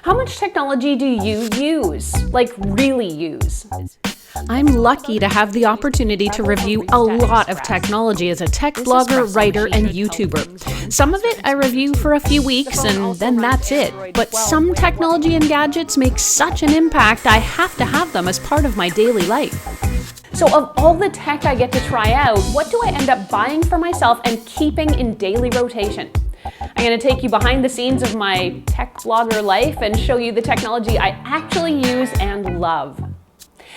How much technology do you use? Like, really use? I'm lucky to have the opportunity to review a lot of technology as a tech blogger, writer, and YouTuber. Some of it I review for a few weeks and then that's it. But some technology and gadgets make such an impact, I have to have them as part of my daily life. So of all the tech I get to try out, what do I end up buying for myself and keeping in daily rotation? I'm going to take you behind the scenes of my tech blogger life and show you the technology I actually use and love.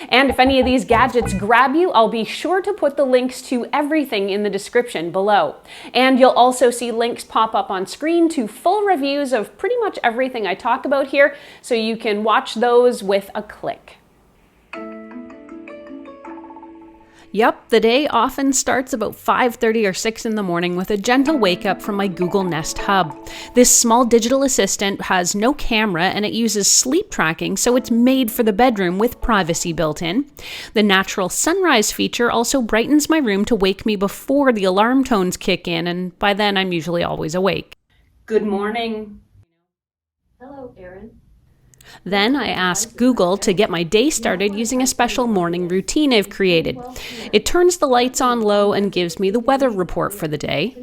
And if any of these gadgets grab you, I'll be sure to put the links to everything in the description below. And you'll also see links pop up on screen to full reviews of pretty much everything I talk about here, so you can watch those with a click. Yup, the day often starts about 5:30 or 6 in the morning with a gentle wake-up from my Google Nest Hub. This small digital assistant has no camera and it uses sleep tracking, so it's made for the bedroom with privacy built in. The natural sunrise feature also brightens my room to wake me before the alarm tones kick in, and by then I'm usually always awake. Good morning. Hello, Erin. Then I ask Google to get my day started using a special morning routine I've created. It turns the lights on low and gives me the weather report for the day.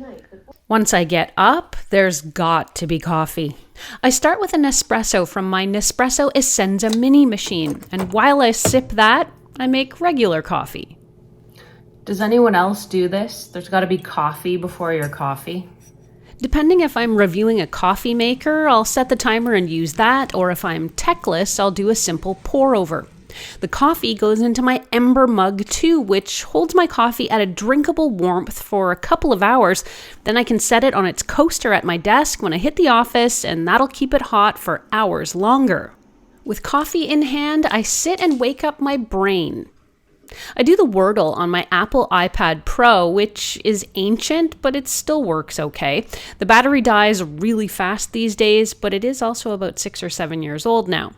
Once I get up, there's got to be coffee. I start with an espresso from my Nespresso Essenza mini machine, and while I sip that, I make regular coffee. Does anyone else do this? There's got to be coffee before your coffee. Depending if I'm reviewing a coffee maker, I'll set the timer and use that, or if I'm techless, I'll do a simple pour over. The coffee goes into my Embr mug too, which holds my coffee at a drinkable warmth for a couple of hours. Then I can set it on its coaster at my desk when I hit the office, and that'll keep it hot for hours longer. With coffee in hand, I sit and wake up my brain. I do the Wordle on my Apple iPad Pro, which is ancient, but it still works okay. The battery dies really fast these days, but it is also about 6 or 7 years old now.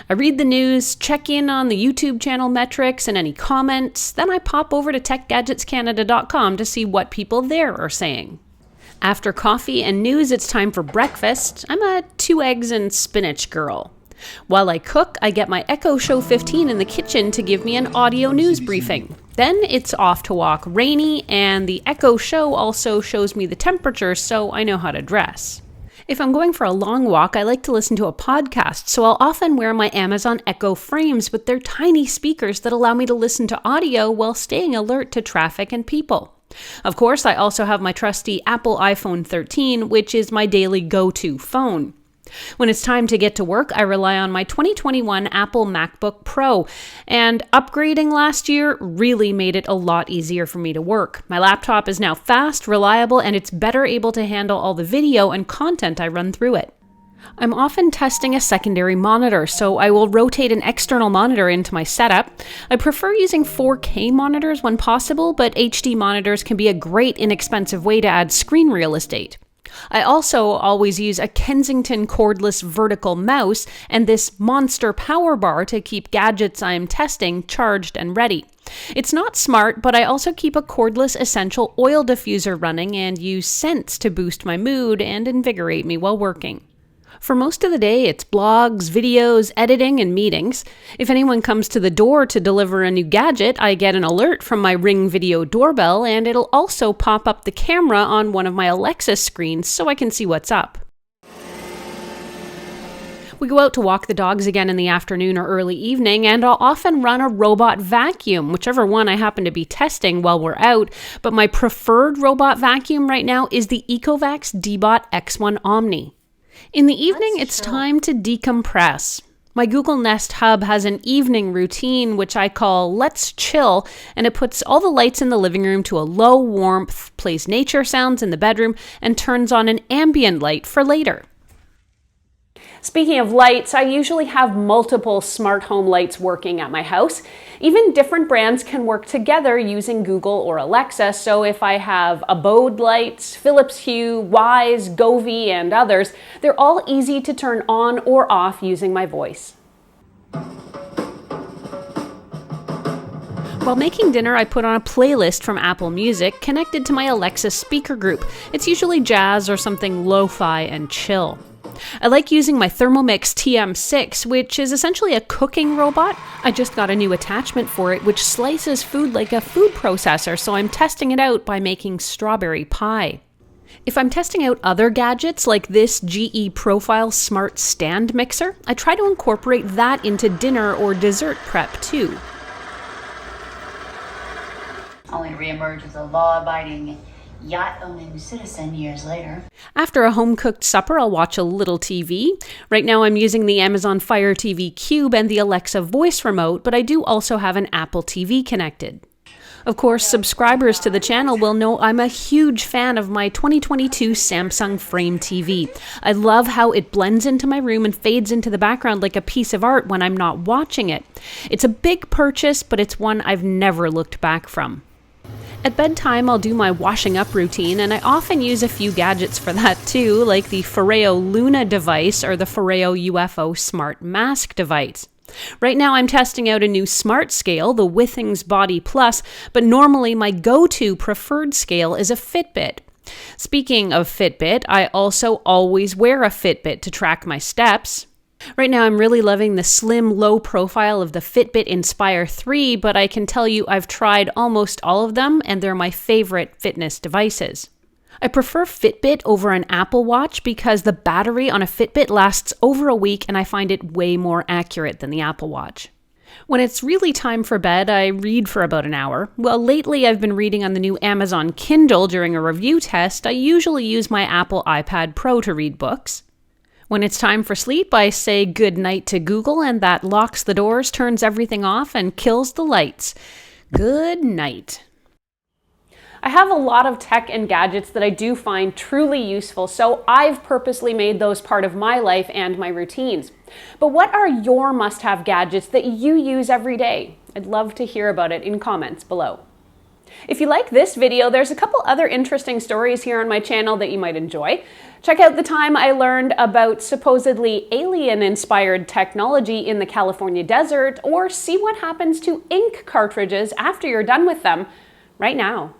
I read the news, check in on the YouTube channel metrics and any comments, then I pop over to techgadgetscanada.com to see what people there are saying. After coffee and news, it's time for breakfast. I'm a 2 eggs and spinach girl. While I cook, I get my Echo Show 15 in the kitchen to give me an audio news briefing. Then it's off to walk Rainy, and the Echo Show also shows me the temperature so I know how to dress. If I'm going for a long walk, I like to listen to a podcast, so I'll often wear my Amazon Echo frames with their tiny speakers that allow me to listen to audio while staying alert to traffic and people. Of course, I also have my trusty Apple iPhone 13, which is my daily go-to phone. When it's time to get to work, I rely on my 2021 Apple MacBook Pro, and upgrading last year really made it a lot easier for me to work. My laptop is now fast, reliable, and it's better able to handle all the video and content I run through it. I'm often testing a secondary monitor, so I will rotate an external monitor into my setup. I prefer using 4K monitors when possible, but HD monitors can be a great inexpensive way to add screen real estate. I also always use a Kensington cordless vertical mouse and this monster power bar to keep gadgets I'm testing charged and ready. It's not smart, but I also keep a cordless essential oil diffuser running and use scents to boost my mood and invigorate me while working. For most of the day, it's blogs, videos, editing, and meetings. If anyone comes to the door to deliver a new gadget, I get an alert from my Ring video doorbell, and it'll also pop up the camera on one of my Alexa screens so I can see what's up. We go out to walk the dogs again in the afternoon or early evening, and I'll often run a robot vacuum, whichever one I happen to be testing while we're out, but my preferred robot vacuum right now is the Ecovacs Dbot X1 Omni. In the evening, it's time to decompress. My Google Nest Hub has an evening routine, which I call Let's Chill, and it puts all the lights in the living room to a low warmth, plays nature sounds in the bedroom, and turns on an ambient light for later. Speaking of lights, I usually have multiple smart home lights working at my house. Even different brands can work together using Google or Alexa, so if I have Abode lights, Philips Hue, Wyze, Govee, and others, they're all easy to turn on or off using my voice. While making dinner, I put on a playlist from Apple Music connected to my Alexa speaker group. It's usually jazz or something lo-fi and chill. I like using my Thermomix TM6, which is essentially a cooking robot. I just got a new attachment for it, which slices food like a food processor, so I'm testing it out by making strawberry pie. If I'm testing out other gadgets like this GE Profile Smart Stand Mixer, I try to incorporate that into dinner or dessert prep too. Only to reemerge as a law-abiding, yacht-owning citizen years later. After a home-cooked supper, I'll watch a little TV. Right now I'm using the Amazon Fire TV Cube and the Alexa voice remote, but I do also have an Apple TV connected. Of course, subscribers to the channel will know I'm a huge fan of my 2022 Samsung Frame TV. I love how it blends into my room and fades into the background like a piece of art when I'm not watching it. It's a big purchase, but it's one I've never looked back from. At bedtime, I'll do my washing up routine, and I often use a few gadgets for that too, like the Foreo Luna device or the Foreo UFO Smart Mask device. Right now I'm testing out a new smart scale, the Withings Body Plus, but normally my go-to preferred scale is a Fitbit. Speaking of Fitbit, I also always wear a Fitbit to track my steps. Right now I'm really loving the slim, low profile of the Fitbit Inspire 3, but I can tell you I've tried almost all of them and they're my favorite fitness devices. I prefer Fitbit over an Apple Watch because the battery on a Fitbit lasts over a week and I find it way more accurate than the Apple Watch. When it's really time for bed, I read for about an hour. Well, lately I've been reading on the new Amazon Kindle during a review test. I usually use my Apple iPad Pro to read books. When it's time for sleep, I say good night to Google and that locks the doors, turns everything off, and kills the lights. Good night. I have a lot of tech and gadgets that I do find truly useful, so I've purposely made those part of my life and my routines. But what are your must-have gadgets that you use every day? I'd love to hear about it in comments below. If you like this video, there's a couple other interesting stories here on my channel that you might enjoy. Check out the time I learned about supposedly alien-inspired technology in the California desert, or see what happens to ink cartridges after you're done with them right now.